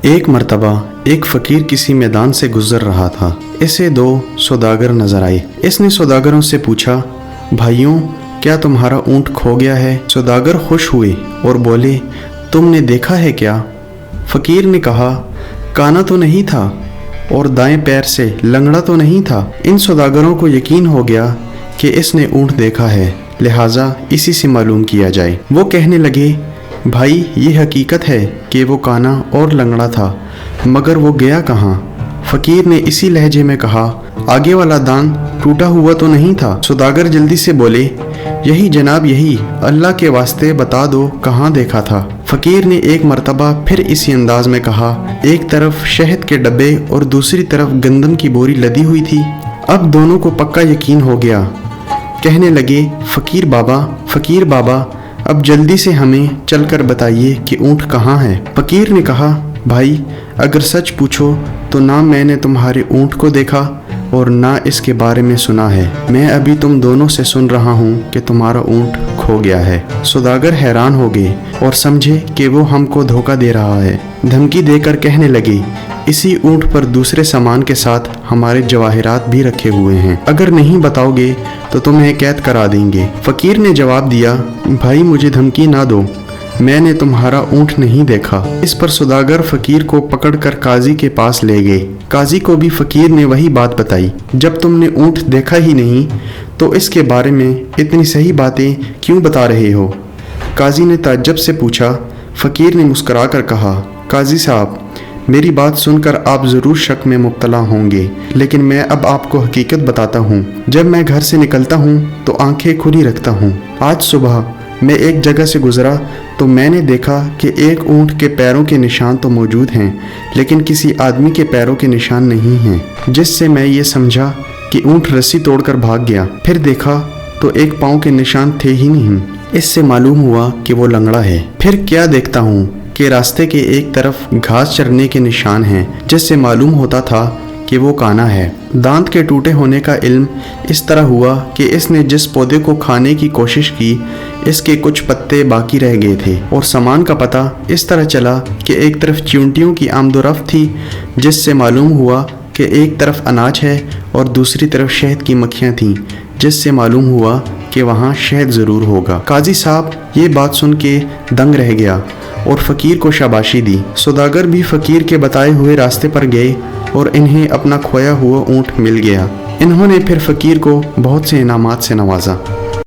ایک مرتبہ ایک فقیر کسی میدان سے گزر رہا تھا۔ اسے دو سوداگر نظر آئے۔ اس نے سوداگروں سے پوچھا، بھائیوں کیا تمہارا اونٹ کھو گیا ہے؟ سوداگر خوش ہوئے اور بولے، تم نے دیکھا ہے کیا؟ فقیر نے کہا، کانا تو نہیں تھا اور دائیں پیر سے لنگڑا تو نہیں تھا۔ ان سوداگروں کو یقین ہو گیا کہ اس نے اونٹ دیکھا ہے، لہٰذا اسی سے معلوم کیا جائے۔ وہ کہنے لگے، بھائی یہ حقیقت ہے کہ وہ کانا اور لنگڑا تھا، مگر وہ گیا کہاں؟ فقیر نے اسی لہجے میں کہا، آگے والا دان ٹوٹا ہوا تو نہیں تھا؟ سوداگر جلدی سے بولے، یہی جناب یہی، اللہ کے واسطے بتا دو کہاں دیکھا تھا؟ فقیر نے ایک مرتبہ پھر اسی انداز میں کہا، ایک طرف شہد کے ڈبے اور دوسری طرف گندم کی بوری لدی ہوئی تھی۔ اب دونوں کو پکا یقین ہو گیا۔ کہنے لگے، فقیر بابا اب جلدی سے ہمیں چل کر بتائیے کہ اونٹ کہاں ہے۔ فقیر نے کہا، بھائی اگر سچ پوچھو تو نہ میں نے تمہارے اونٹ کو دیکھا اور نہ اس کے بارے میں سنا ہے۔ میں ابھی تم دونوں سے سن رہا ہوں کہ تمہارا اونٹ کھو گیا ہے۔ سوداگر حیران ہو گئے اور سمجھے کہ وہ ہم کو دھوکہ دے رہا ہے۔ دھمکی دے کر کہنے لگے، اسی اونٹ پر دوسرے سامان کے ساتھ ہمارے جواہرات بھی رکھے ہوئے ہیں، اگر نہیں بتاؤ گے تو تمہیں قید کرا دیں گے۔ فقیر نے جواب دیا، بھائی مجھے دھمکی نہ دو، میں نے تمہارا اونٹ نہیں دیکھا۔ اس پر سوداگر فقیر کو پکڑ کر قاضی کے پاس لے گئے۔ قاضی کو بھی فقیر نے وہی بات بتائی، جب تم نے اونٹ دیکھا ہی نہیں تو اس کے بارے میں اتنی صحیح باتیں کیوں بتا رہے ہو؟ قاضی نے تعجب سے پوچھا۔ فقیر نے مسکرا کر کہا، قاضی صاحب میری بات سن کر آپ ضرور شک میں مبتلا ہوں گے، لیکن میں اب آپ کو حقیقت بتاتا ہوں۔ جب میں گھر سے نکلتا ہوں تو آنکھیں کھلی رکھتا ہوں۔ آج صبح میں ایک جگہ سے گزرا تو میں نے دیکھا کہ ایک اونٹ کے پیروں کے نشان تو موجود ہیں، لیکن کسی آدمی کے پیروں کے نشان نہیں ہیں، جس سے میں یہ سمجھا کہ اونٹ رسی توڑ کر بھاگ گیا۔ پھر دیکھا تو ایک پاؤں کے نشان تھے ہی نہیں، اس سے معلوم ہوا کہ وہ لنگڑا ہے۔ پھر کیا دیکھتا ہوں کہ راستے کے ایک طرف گھاس چرنے کے نشان ہیں، جس سے معلوم ہوتا تھا کہ وہ کانا ہے۔ دانت کے ٹوٹے ہونے کا علم اس طرح ہوا کہ اس نے جس پودے کو کھانے کی کوشش کی اس کے کچھ پتے باقی رہ گئے تھے، اور سامان کا پتہ اس طرح چلا کہ ایک طرف چیونٹیوں کی آمد و رفت تھی، جس سے معلوم ہوا کہ ایک طرف اناج ہے اور دوسری طرف شہد کی مکھیاں تھیں، جس سے معلوم ہوا کہ وہاں شہد ضرور ہوگا۔ قاضی صاحب یہ بات سن کے دنگ رہ گیا اور فقیر کو شاباشی دی۔ سوداگر بھی فقیر کے بتائے ہوئے راستے پر گئے اور انہیں اپنا کھویا ہوا اونٹ مل گیا۔ انہوں نے پھر فقیر کو بہت سے انعامات سے نوازا۔